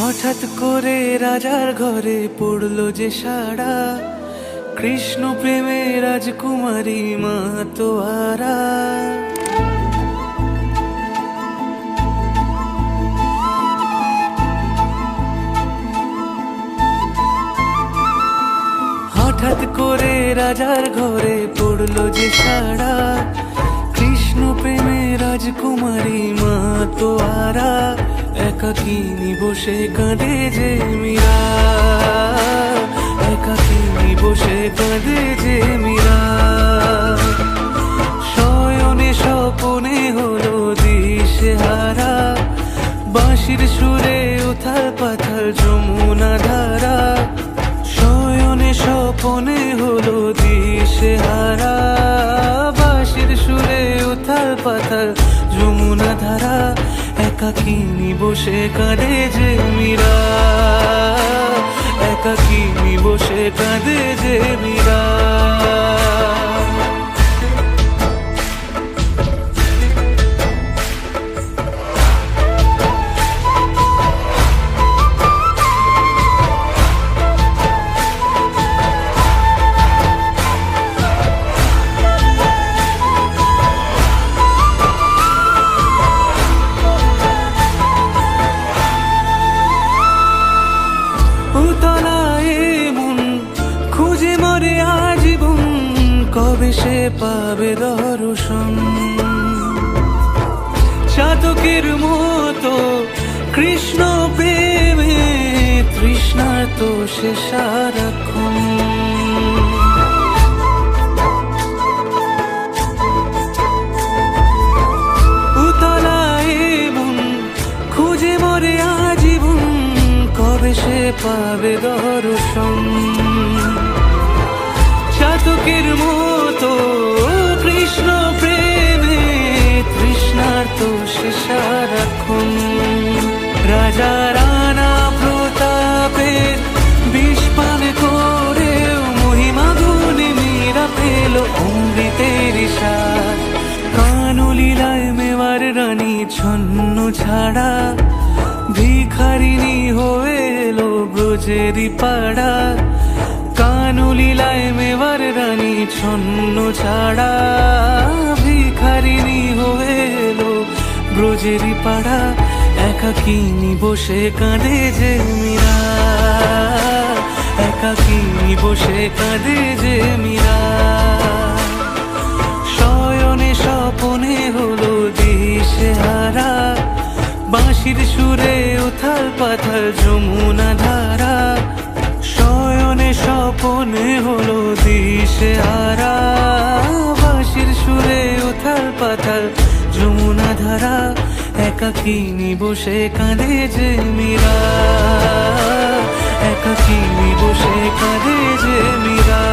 হঠাৎ করে রাজার ঘরে পড়লো যে সাড়া, কৃষ্ণ প্রেমে রাজকুমারী মাতোয়ারা। হঠাৎ করে রাজার ঘরে পড়লো যে সাড়া, কৃষ্ণ প্রেমে রাজকুমারী মাতোয়ারা। একাকিনী বসে কাঁদে যে মীরা, একাকিনী বসে কাঁদে যে মীরা। শয়নে স্বপনে হলো দিশেহারা, বাঁশির সুরে উথাল পাথাল যমুনা ধারা। শয়নে স্বপনে হলো দিশেহারা, বাঁশির সুরে উথাল পাথাল যমুনা ধারা। একাকিনী বসে কাঁদে যে মীরা, একাকিনী বসে কাঁদে যে মীরা। কবে সে পাবে দর্শন, চাতকের মতো কৃষ্ণ প্রেমে তৃষ্ণার্ত সে সারাক্ষণ। উতলায় মন খুঁজে মরে আজীবন, কবে সে পাবে দর্শন। চাতকের মতো কৃষ্ণ প্রেমে তৃষ্ণার্ত সে সারাক্ষণ। রাজা রানা প্রতাপের বিষ পান করে মহিমা গুণে মীরা পেল অমৃতের স্বাদ। কানলীলায় মেওয়ার রানী ছন্ন ছাড়া, ভিখারিনী হয়ে এলো ব্রজেরই পাড়া। কানলীলায় মেওয়ার রানী ছন্ন ছাড়া, ভিখারিনী হয়ে এলো ব্রজেরই পাড়া। একাকিনী বসে কাঁদে যে মীরা, একাকিনী বসে কাঁদে যে মীরা। শয়নে স্বপনে হলো দিশেহারা, বাঁশির সুরে উথাল পাথাল যমুনা ধারা। শয়নে স্বপনে হলো দিশেহারা, বাঁশির সুরে উথাল পাথাল যমুনা ধারা। একাকিনী বসে কাঁদে যে মীরা, একাকিনী বসে কাঁদে যে মীরা,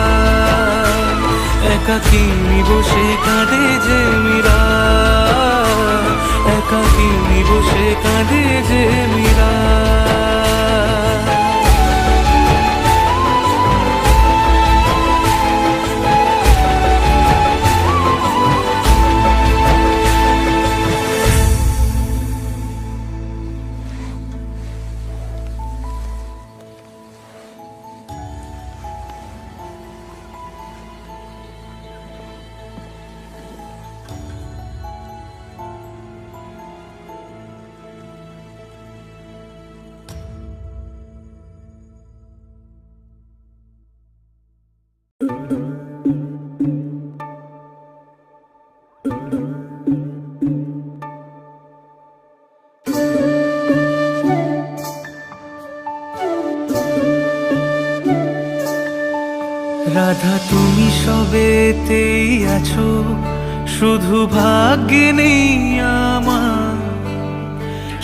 একাকিনী বসে কাঁদে যে মীরা, একাকিনী বসে কাঁদে যে মীরা। রাধা তুমি সবেতেই আছো, শুধু ভাগ্যে নেই আমার।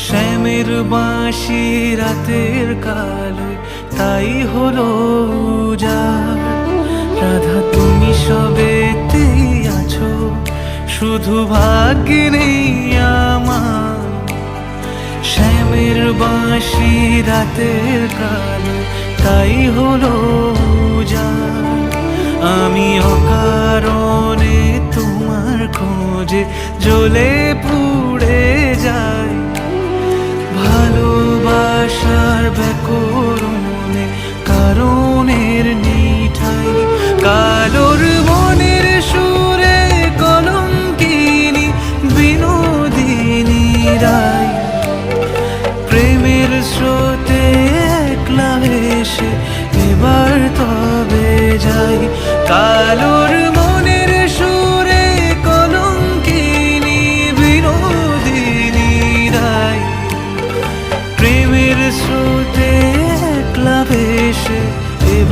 শ্যামের বাঁশি রাতের কালে তাই হলো উজাড়। রাধা তুমি সবেতেই আছো, শুধু ভাগ্যে নেই আমার। শ্যামের বাঁশি রাতের কালে তাই হলো উজাড়। আমি অকারণে তোমার খোঁজে জ্বলে পুড়ে যাই, ভালোবাসার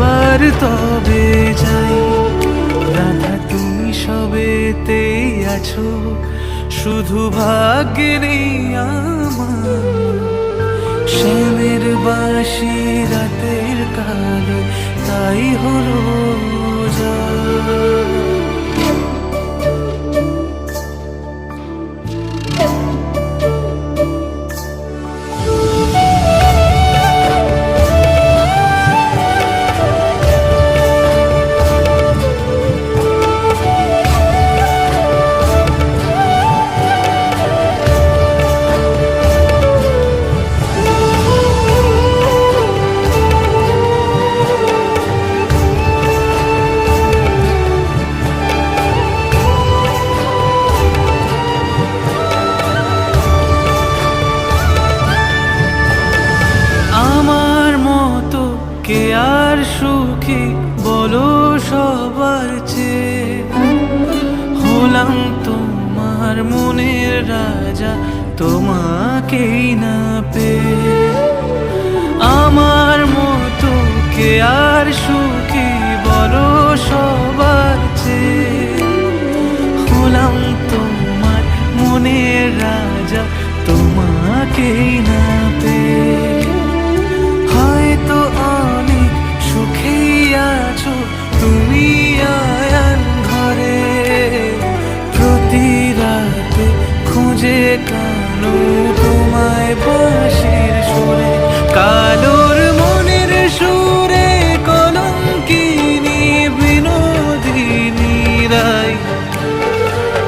এবার তবে যাই। রাধা তুমি সবেতেই আছো, শুধু ভাগ্যে নেই আমার। শ্যামের বাঁশি রাতের কালো, তাই হলো যা। আমার মতো কে আর সুখী বলো সবার চেয়ে, হলাম তোমার মনের রাজা তোমাকেই না পেয়ে। আমার মতো কে আর সুখী বলো সবার চেয়ে, হলাম তোমার মনের রাজা তোমাকেই না পেয়ে। হয়তো অনেক সুখেই আছো তুমি আয়ান ঘরে, প্রতি রাতে খুঁজে কানো তোমায় বাঁশির সুরে। কালোর মনের সুরে কলঙ্কিনী বিনোদিনী রায়,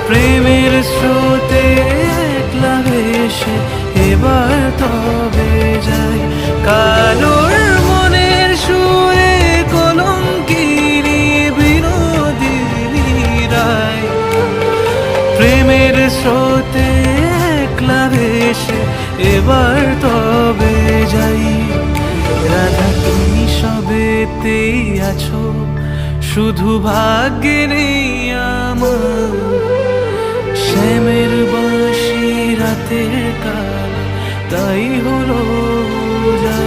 প্রেমের স্রোতে একলা ভেসে এবার তবে যাই। কালোর মনের সুরে কলঙ্কিনী বিনোদিনী রায়, প্রেমের স্রোতে একলা ভেসে এবার তবে যাই। রাধা তুমি সবেতেই আছো, শুধু ভাগ্যে নেই আমার। শ্যামের বাঁশি রাতের কাল, তাই হলো যা।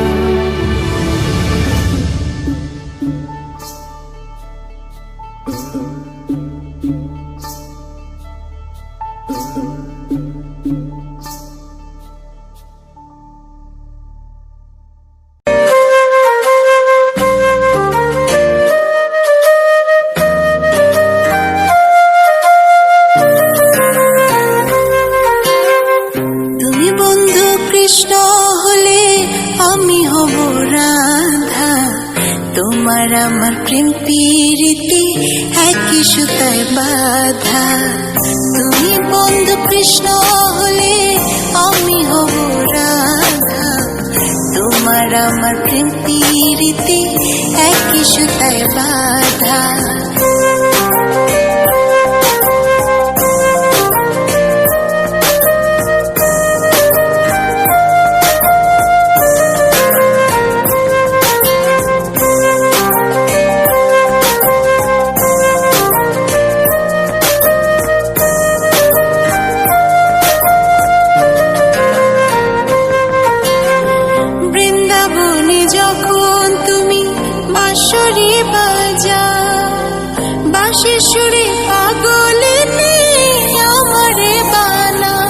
তুমি বন্ধু কৃষ্ণ হলে আমি হব রাধা, তোমার আমার প্রেম প্রীতি একই সুতায় বাঁধা। তুমি বন্ধু কৃষ্ণ হলে আমি হব রাধা, তোমার আমার প্রেম প্রীতি একই সুতায় বাঁধা। বৃন্দাবনে যখন তুমি বাঁশরি বাজাও, বাঁশির সুরে পাগলিনী আমারে বানাও।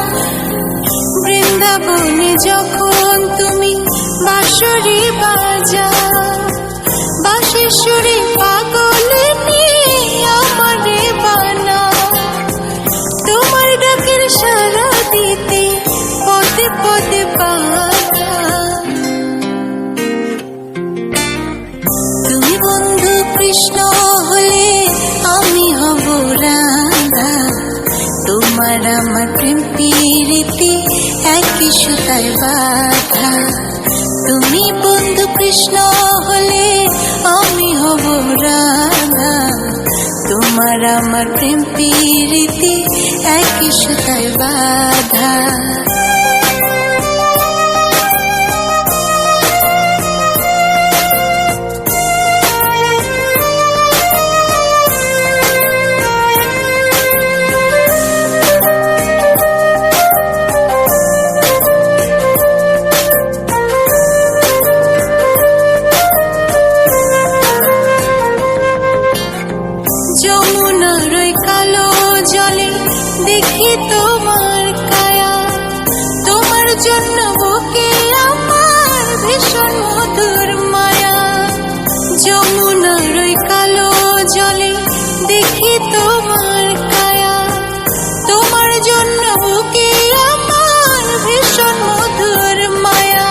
বৃন্দাবনে যখন তুমি বাঁশরি বাজাও, বাঁশির সুরে পাগলিনী আমারে বানাও। তোমার ডাকের সাড়া দিতে পদে পদে বাধা। তুমি বন্ধু কৃষ্ণ হলে আমি হব রাধা, তোমার আমার প্রেম প্রীতি একই সুতায় বাঁধা। তুমি বন্ধু কৃষ্ণ হলে আমি হব রাধা, তোমার আমার প্রেম প্রীতি একই সুতায় বাঁধা। বুকে আমার ভীষণ মধুর মায়া। যমুনার ওই কালো জলে দেখি তোমার কায়া, তোমার জন্য বুকে আমার ভীষণ মধুর মায়া।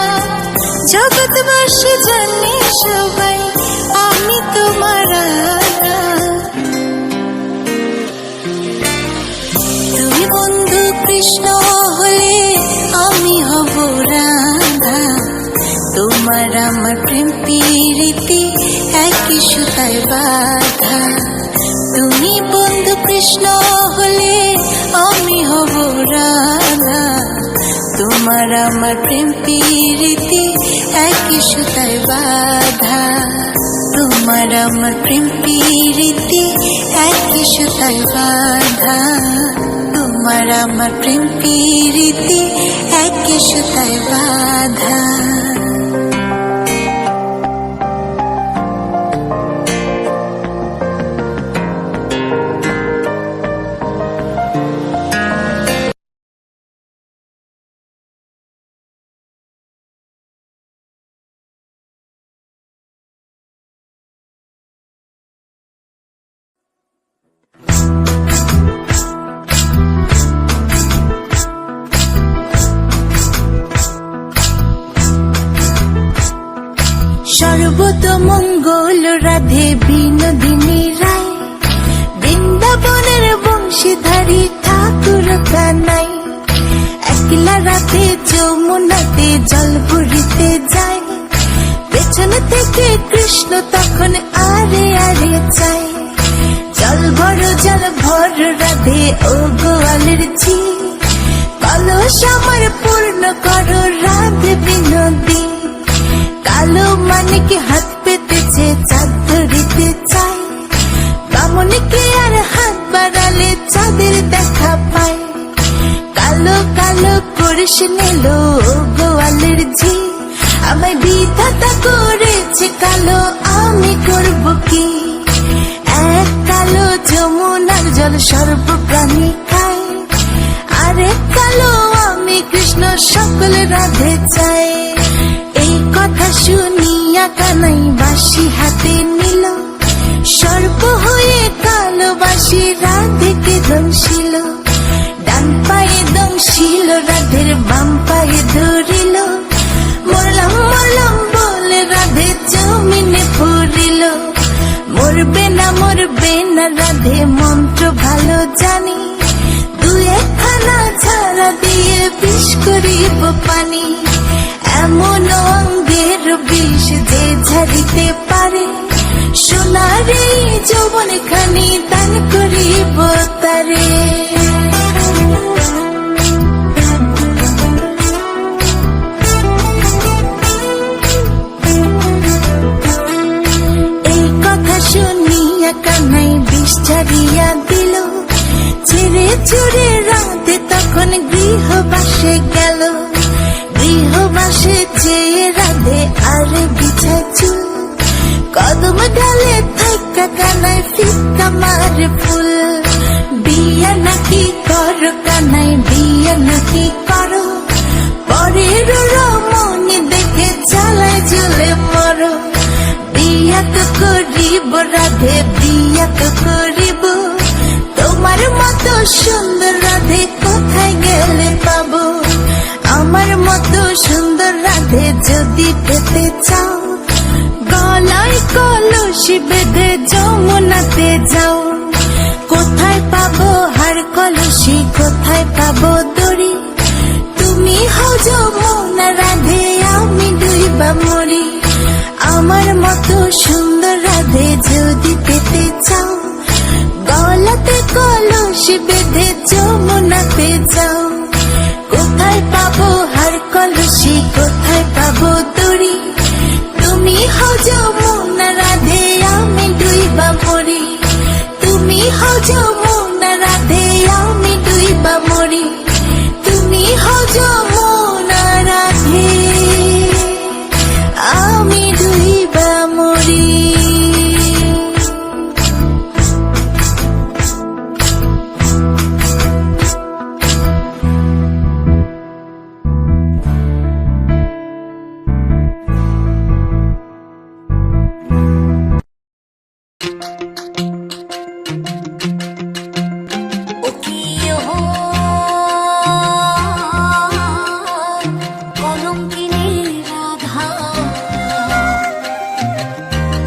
জগৎবাসী জানে সবাই আমি তোমার রাধা। তুমি বন্ধু কৃষ্ণ হলে আমি হব রাধা। তোমার আমার প্রেম প্রীতি একই সুতায় বাঁধা। তুমি বন্ধু কৃষ্ণ হলে আমি হব রাধা। তোমার আমার প্রেম প্রীতি একই সুতায় বাঁধা। তোমার আমার প্রেম প্রীতি একই সুতায় বাঁধা। তোমার আমার প্রেম প্রীতি একই সুতায় বাঁধা। সর্বতমঙ্গল রাধে বিনোদিনী রায়, বৃন্দাবনের বংশীধারী ঠাকুর কানাই। একলা রাতে যমুনাতে জল ভরিতে যায়, পেছন থেকে কৃষ্ণ তখন আরে আরে চায়। জল ভর রাধে ও গোয়ালের ঝি, কলস আমার পূর্ণ করো রাধে বিনোদী। কালো মানিকে হাত পেতেছে চাঁদ ধরিতে চায়, বামনিকে আর হাত বাড়ালে চাঁদের দেখা পায়। কালো কালো করিস নিল গোয়ালের ঝি, আমায় বিধাতা করেছে কালো আমি করব কি। এক কালো যমুনার জল সর্বপ্রাণী খায়, আরেক কালো আমি কৃষ্ণ সকল রাধে চাই। এই কথা শুনিয়া কানাই বাঁশি হাতে নিল, সর্প হয়ে কালো বাঁশি রাধেকে দংশিল। ডান পায়ে দংশিল রাধের বাম পায়ে ধরিল, মরলাম মরলাম বলে রাধে জমিনে পড়িল। মরবে না রাধে মন্ত্র ভালো জানি, দু একখানা ঝাড়া দিয়ে বিষ করিব পানি। এমন অঙ্গের বিষ যে ঝাড়িতে পারে, সোনার এই যৌবন খানি দান করিব তারে। এই কথা শুনিয়া কানাই বিষ ঝাড়িয়া দিল, ছেড়ে ছুড়ে রাধে তখন গৃহবাসে গেল। গৃহবাসে চেয়ে রাধে আর বিছায় চুল, কদম ডালে থাকা কানাই ফিক্কা মারে ফুল। বিয়া নাকি করো কানাই বিয়া নাকি করো, পরের রমণী দেখে জ্বালায় জ্বলে মরো। বিয়া তো করিব রাধে বিয়া তো করিব, তোমার মতো সুন্দর রাধে কোথায় গেলে পাবো। আমার মতো সুন্দর রাধে যদি পেতে চাও, গলায় কলসি বেঁধে যমুনাতে যাও। কোথায় পাবো হার কলসি কোথায় পাবো দড়ি, তুমি হও যমুনা রাধে আমি ডুইবা মরি। আমার মতো সুন্দর রাধে যদি পেতে চাও, গলাতে কলসি বেঁধে যমুনাতে যাও। কোথায় পাবো হার কলসি কোথায় পাবো দড়ি, তুমি হও যমুনা রাধে আমি ডুইবা মরি। তুমি হও যমুনা রাধে আমি ডুইবা মরি। তুমি হও যমুনা রাধে আমি ডুইবা মরি। কলঙ্কিনী রাধা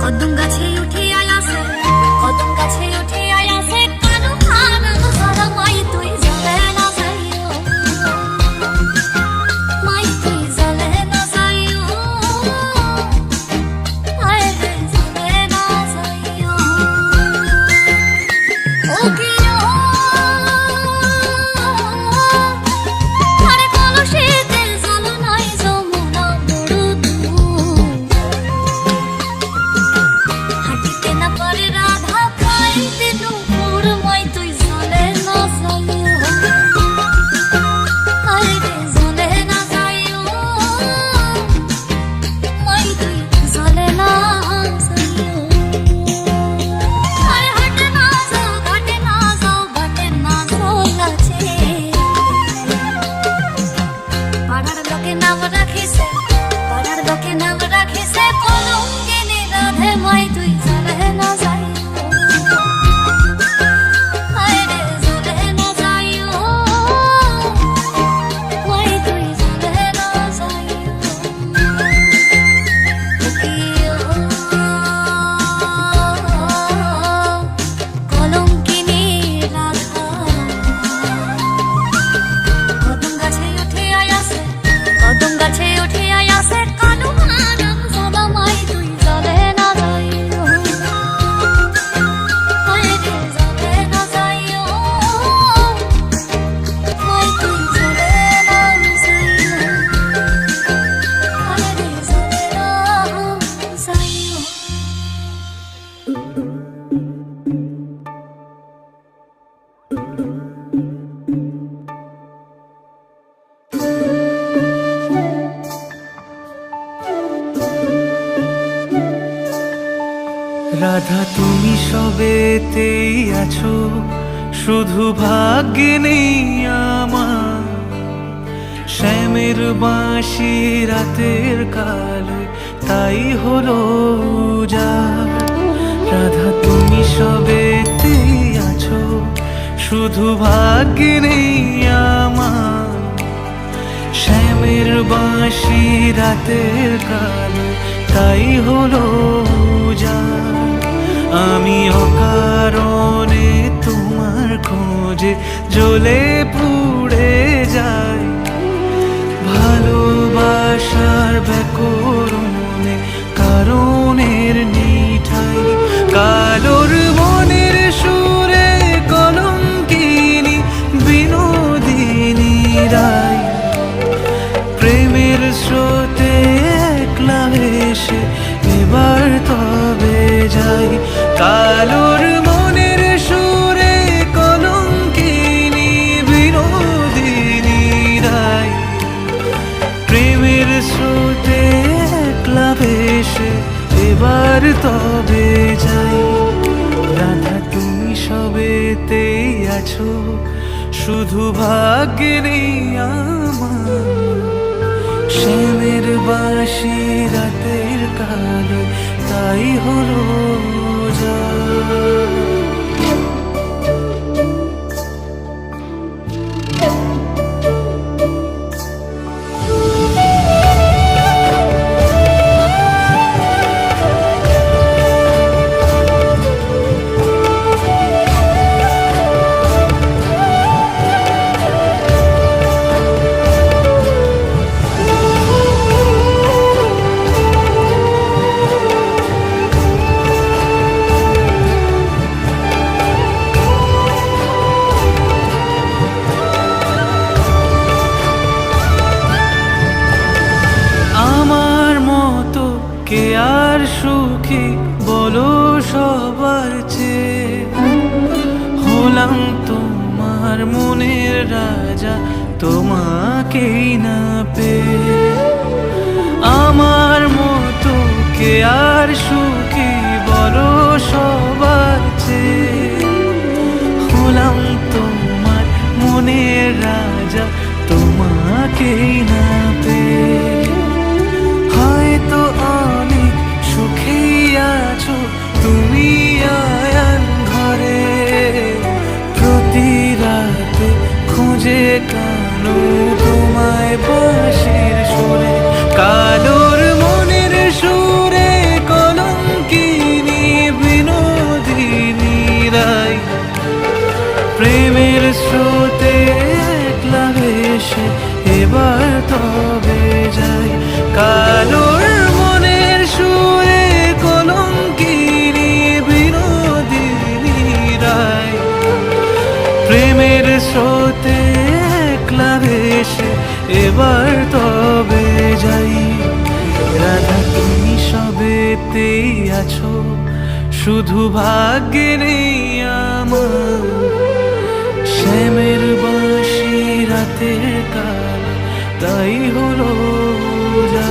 কদম গাছে উঠে আয়াসে কদম গাছে উঠে আয়াসে কানু খানা সারা মাই তুই জ্বলে না যাইও মাই তুই জ্বলে না যাইও আয় রে জ্বলে না যাইও ও গিয়া আরে কলসিতে জল নাই যমুনা বড় দূর হাঁটিতে না পারে রাধা পাইতে নুপুর মাই তুই জ্বলে না যাইও আরে রে জ্বলে না যাইও মাই তুই জ্বলে না যাইও আরে হাঁটে না যাও ঘাটে না যাও বাটে না যাও গাছে পাড়ার লোকে নাম রাখিছে পাড়ার লোকে নাম রাখিছে কলঙ্কিনী রাধে মাই তুই জ্বলে না যাইও আয় রে জ্বলে না যাইও মাই তুই জ্বলে না যাইও কলঙ্কিনী রাধা কদম গাছে উঠে আয়াসে কদম গাছে উঠে আয়াসে কানু মানব সদা মাই তুই জ্বলে না যাইও আয় রে জ্বলে না যাইও মাই তুই জ্বলে না যাইও আয় রে জ্বলে না যাইও রাধা তুমি সবেতেই আছো শুধু ভাগ্যে নেই আমার শ্যামের বাঁশি রাতের কালো তাই হলো উজাড় রাধা তুমি সবেতেই আছো শুধু ভাগ্যে নেই আমার শ্যামের বাঁশি রাতের কালো তাই হলো উজাড় আমি অকারণে তোমার খোঁজে জ্বলে পুড়ে যাই ভালোবাসার ব্যাকরণে কারণের নিঠাই কালোর মনের সুরে কলঙ্কিনী বিনোদিনী রায় প্রেমের স্রোতে একলা ভেসে এবার তবে যাই কালোর মনের সুরে কলঙ্কিনী বিনোদিনী রায় প্রেমের স্রোতে একলা ভেসে এবার তবে যাই রাধা তুমি সবেতেই আছো শুধু ভাগ্যে নেই আমার শ্যামের বাঁশি রাতের কালো তাই হলো উজাড় কে আর সুখী বলো সবার চেয়ে হলাম তোমার মনের রাজা তোমাকেই না পেয়ে আমার মতো কে আর সুখী বলো সবার চেয়ে হলাম তোমার মনের রাজা তোমাকেই না পেয়ে হয়তো অনেক সুখেই আছো তুমি আয়ান ঘরে প্রতি রাতে খুঁজে কানো তোমায় বাঁশির সুরে এবার তবে যাই। রাধা তুমি সবেতেই আছো, শুধু ভাগ্যে নেই আমার। শ্যামের বাঁশি রাতের কাল, তাই হলো যা।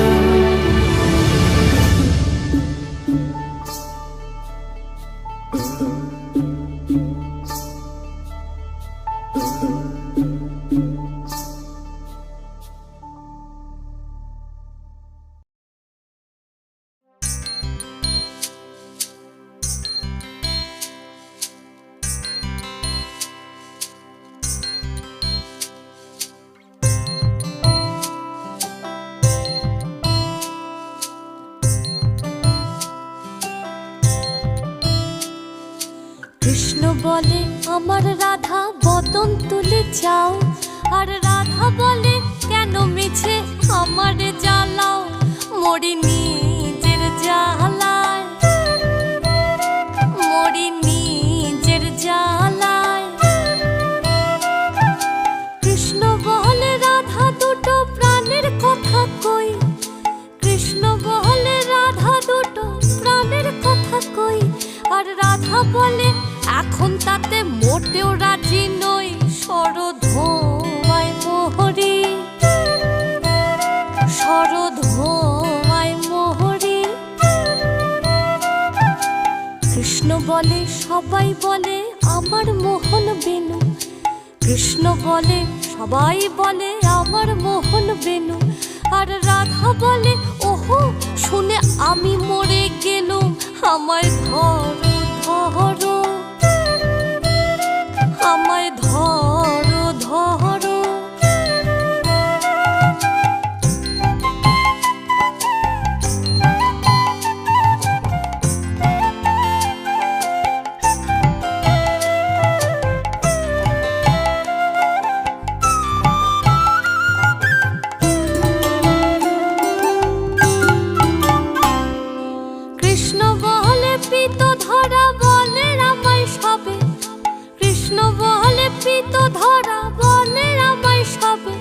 কৃষ্ণ বলে আমার রাধা বদন তুলে যাও, আর রাধা বলে কেন মিছে আমার জ্বালাও। মরি নিজের জ্বালায়, মরি নিজের জ্বালায়। কৃষ্ণ বলে রাধা দুটো প্রাণের কথা কই, কৃষ্ণ বলে রাধা দুটো প্রাণের কথা কই। আর রাধা বলে এখন তাতে মোটেও রাজি নই। শরধোয়ায় মোহরি, শরধোয়ায় মোহরি। কৃষ্ণ বলে সবাই বলে আমার মোহন বেনু, কৃষ্ণ বলে সবাই বলে আমার মোহন বেনু। আর রাধা বলে ওহো শুনে আমি মরে গেলুম, আমায় ধরো ধরো, আমায় ধরো ধরো। কৃষ্ণ বলে পিত ধরা বলে আমায় সবে, কৃষ্ণ বলে পিত ধরা বলে আমায় সবে।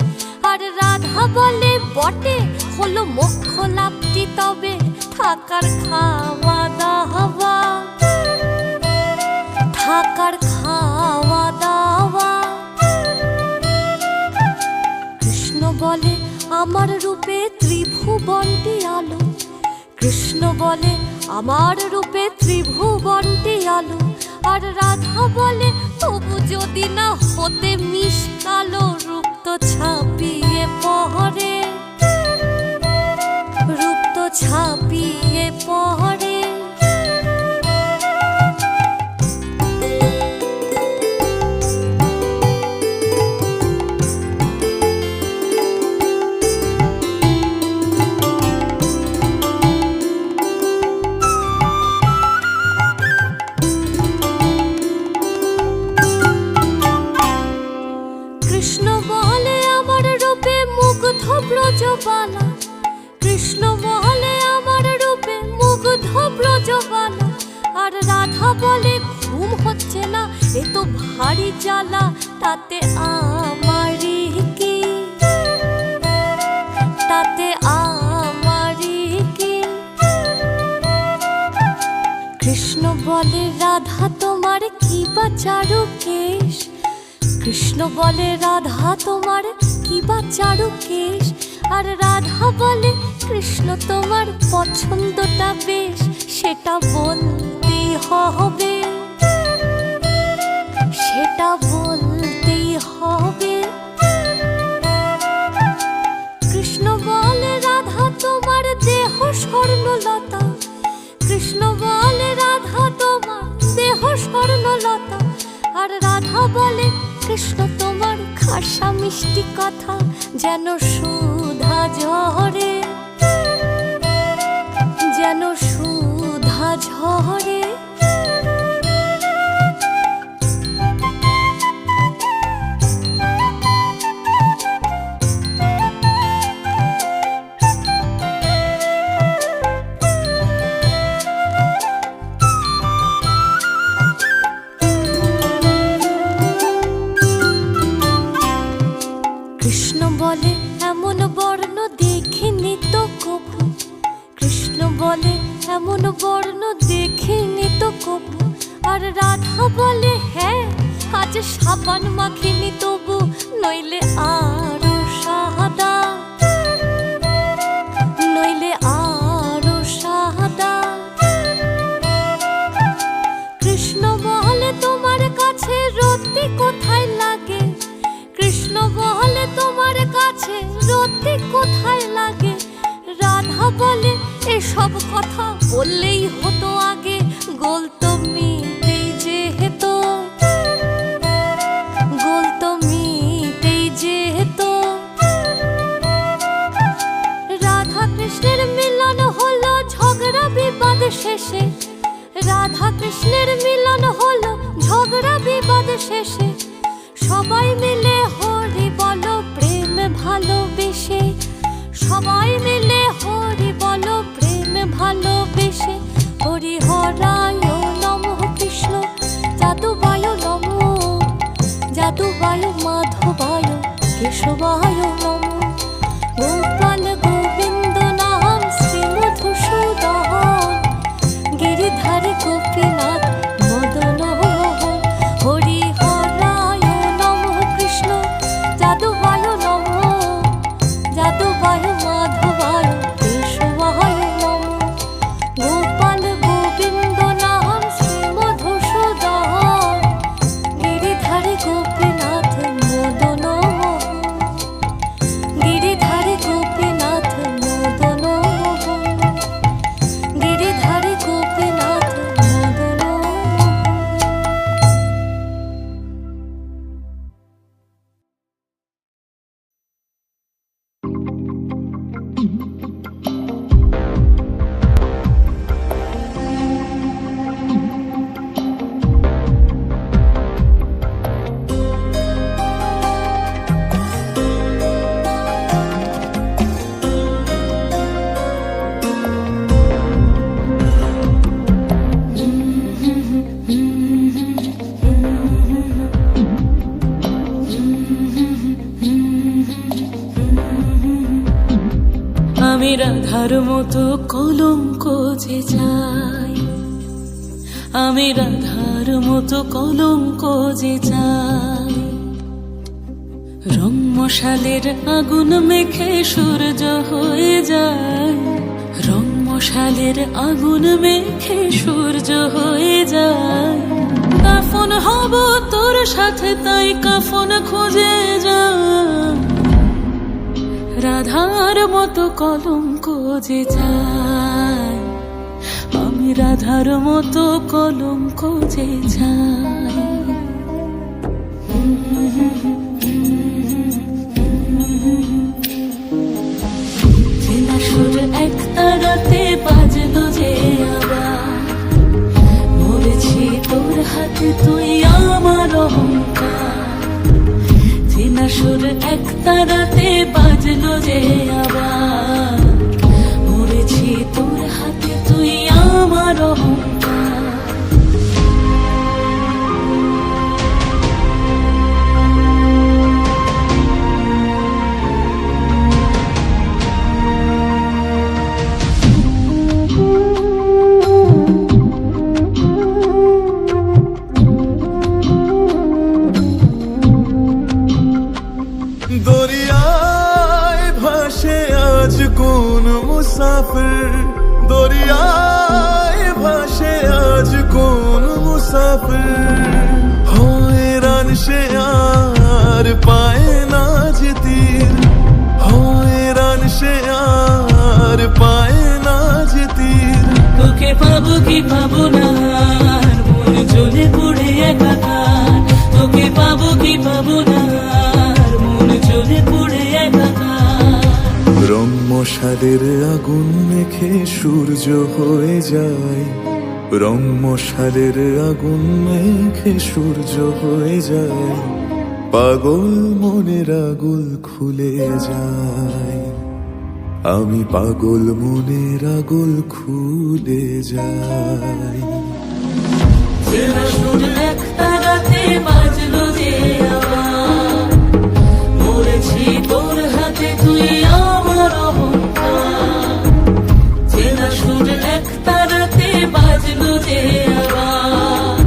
আর রাধা বলে বটে হলো মোক্ষ লাভটি তবে, থাকার খাওয়া দাওয়া, থাকার খাওয়া দাওয়া। কৃষ্ণ বলে আমার রূপে ত্রিভুবনটি আলো, কৃষ্ণ বলে আমার রূপে ত্রিভুবনটি আলো। আর রাধা বলে তবু যদি না হতে মিশ কালো, রূপ তো ছাপিয়ে পড়ে, রূপ তো ছাপিয়ে পড়ে। কৃষ্ণ বলে আমার রূপে মুগ্ধ ব্রজবালা, কৃষ্ণ বলে আমার রূপে মুগ্ধ ব্রজবালা। আর রাধা বলে ঘুম হচ্ছে না এ তো ভারী জ্বালা, তাতে আমারই কি, তাতে আমারই কি। কৃষ্ণ বলে রাধা তোমার কি বা চারু কেশ, কৃষ্ণ বলে রাধা তোমার কি বা চারু কেশ। আর রাধা বলে কৃষ্ণ তোমার পছন্দটা বেশ, সেটা বলতেই হবে, সেটা বলতেই হবে। কৃষ্ণ বলে রাধা তোমার দেহ স্বর্ণলতা, কৃষ্ণ বলে রাধা তোমার দেহ স্বর্ণলতা। আর রাধা বলে কৃষ্ণ তোমার খাসা মিষ্টি কথা, যেন সুধা ঝরে, যেন সুধা ঝরে। কৃষ্ণ বলে বলে এমন বর্ণ দেখিনি তো কবু, আর রাধা বলে হ্যাঁ আজ সাবান মাখিনি তবু, নইলে আরো সাদা, নইলে আরো সাদা। কৃষ্ণ বলে তোমার কাছে রতি কোথায় লাগে, কৃষ্ণ বলে তোমার কাছে রতি কোথায় লাগে, রাধা বলে এসব কথা বললেই হতো আগে, গোল তো মিটেই যেহেতু, গোল তো মিটেই যেহেতু। রাধা কৃষ্ণের মিলন হলো ঝগড়া বিবাদ শেষে, রাধা কৃষ্ণের মিলন হলো ঝগড়া বিবাদ শেষে, সবাই মিলে হরি বলো প্রেম ভালোবেসে, সবাই মিলে হরি বলো প্রেম ভালোবেসে। হরি হরায় নমঃ কৃষ্ণ যাদুবায় নমঃ, যাদুবায় মাধবায় কেশবায় নমঃ, গোপাল গোবিন্দ নাম শ্রী মধুসূদন, গিরিধারী গোপীনাথ মদন মোহন। হরি হরায় নমঃ কৃষ্ণ যাদুবায় নমঃ, যাদুবায় মাধবায় কেশবায় নমঃ, গোপাল গোবিন্দ নাম শ্রী মধুসূদন, গিরিধারী গোপীনাথ মদন মোহন, গিরিধারী গোপীনাথ মদন মোহন, গিরিধারী গোপীনাথ মদন আমি রাধার মতো কলঙ্ক যে চাই, আমি রাধার মতো কলঙ্ক যে চাই, রং মশালের আগুন মেখে সূর্য হয়ে যায়, রং মশালের আগুন মেখে সূর্য হয়ে যায়। কাফন হব তোর সাথে তাই কাফন খুঁজে যায়, রাধার মতো কলঙ্ক যে চাই, আমি রাধার মতো কলঙ্ক যে চাই। চেনা সুর এক তারাতে বাজলো যে আবার, মরেছি তোর হাতে তুই আমার অহংকার। চেনা সুর এক তারাতে বাজলো যে আবার, মরেছি তোর হাতে তুই আমার অহংকার। দরিয়ায় ভাসে আজ কোন মুসাফির, দরিয়ায় ভাসে আজ কোন মুসাফির, হয়রান সে আর পায় না যে তীর, হয়রান সে আর পায় না যে তীর। তোকে পাবো কি পাবো না আর মন জ্বলে পুড়ে একাকার, তোকে পাবো কি পাবো না আর মন জ্বলে পুড়ে একাকার। রং মশালের আগুন মেখে সূর্য হয়ে যায়, রং মশালের আগুন মেখে সূর্য হয়ে যায়, পাগল মনের আগুল খুলে যায়, আমি পাগল মনের আগুল খুলে যাই। চেনা সুর এক তারাতে বাজলো যে আবার, মরেছি তোর হাতে তুই আমার অহংকার। চেনা সুর বাজলো যে আবার,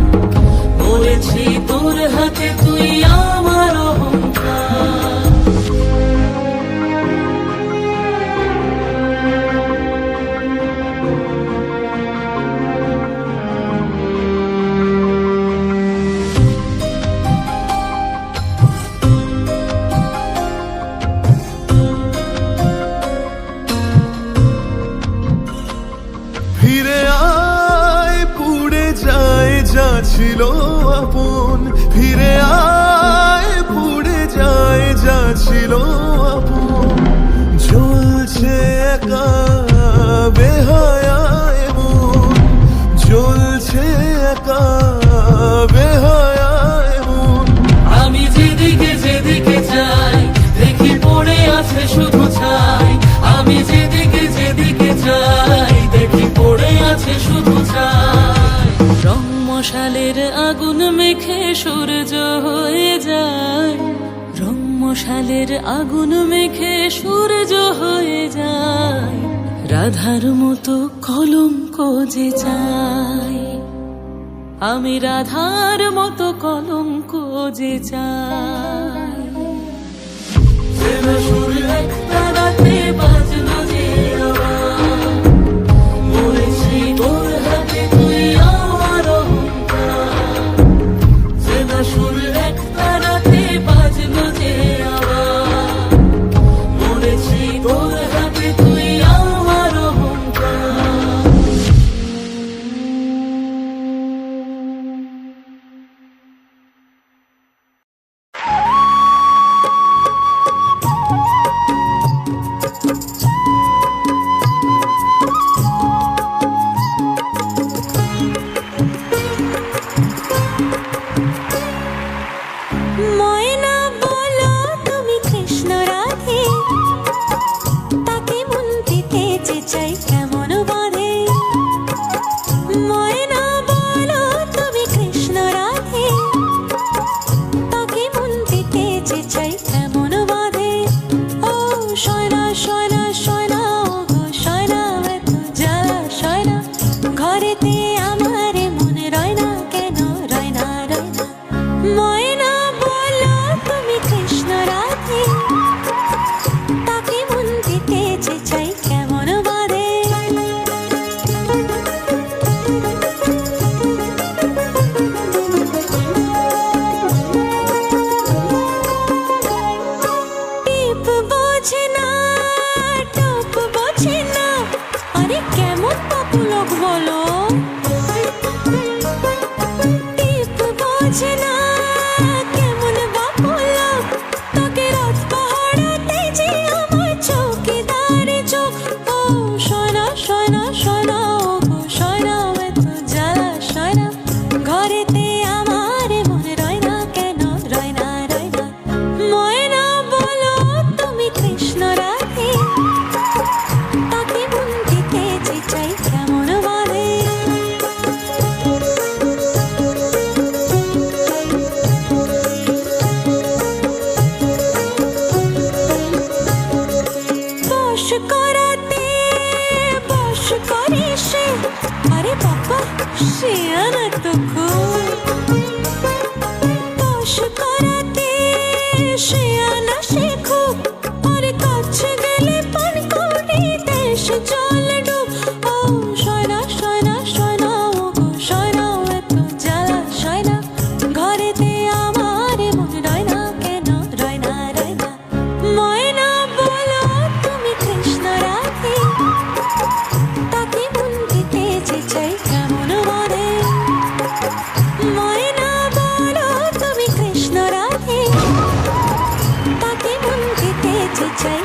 বলেছি তোর হাতে তুই আমার অহংকার। ফিরে আয়, পুড়ে যায় যা ছিল আপন, ফিরে আয়, পুড়ে যায় যা ছিল আপন। জ্বলছে একা বেহায়ায় মন, জ্বলছে একা বেহায়ায় মন। আমি যেদিকে যেদিকে যাই দেখি পড়ে আছে শুধু ছাই, আমি যেদিকে যেদিকে যাই দেখি পড়ে আছে শুধু ছাই। রং মশালের আগুন মেখে সূর্য হয়ে যায়, রং মশালের আগুন মেখে সূর্য হয়ে যায়। রাধার মতো কলঙ্ক যে চাই, আমি রাধার মতো কলঙ্ক যে চাই। সুর একটা রাতে বাজলো যে আবার, বলেছি তোর হাতে তুই আমার অহংকার। সুর একটা রাতে বাজলো যে আবার, বলেছি তোর হাতে তুই আমার অহংকার। ময়না বলো তুমি কৃষ্ণ রাধে, তাকে মন দিতে যে চাই কেমন বাঁধে। ময়না বলো তুমি কৃষ্ণ রাধে, তাকে মন দিতে যে চাই কেমন বাঁধে। ও সয়না সয়না সয়না, ও গো সয়না এত জ্বালা সয়না, ঘরেতে আমার মনে রয় না কেন, রয় না রয় না। ময়না বলো তুমি কৃষ্ণ রাধে, তাকে মন দিতে যে চাই কেমন বাঁধে। টিপ বোঝে না, টপ বোঝে না, আরে কেমন পাপুলক বলো। টিপ বোঝে না, কেমন বাপুলক, তোকে রাত পাহাড়াতে যে আমার চৌকিদার চোখ। ও সয়না সয়না সয়না, ও গো সয়না এত জ্বালা সয়না, ঘরেতে আমার মনে রয় না কেন, রয় না রয় না। ময়না বলো তুমি কৃষ্ণ রাধে, তাকে মন দিতে যে চাই কেমন বাঁধে। বশ করাতে বশ করে সে, আরে বাবা সে আনা তো খুব। বশ করাতে সে আনা সে খুব, আরে কাছে গেলে পান করে দেশ জল ডুব। ও সয়না সয়না সয়না, ও গো সয়না এত জ্বালা সয়না, ঘরেতে আমার মন রয় না কেন, রয় না রয় না। ময়না বলো তুমি কৃষ্ণ রাধে, তাকে মন দিতে যে চাই কেমন বাঁধে। ময়না বলো তুমি কৃষ্ণ রাধে, তাকে মন দিতে যে চাই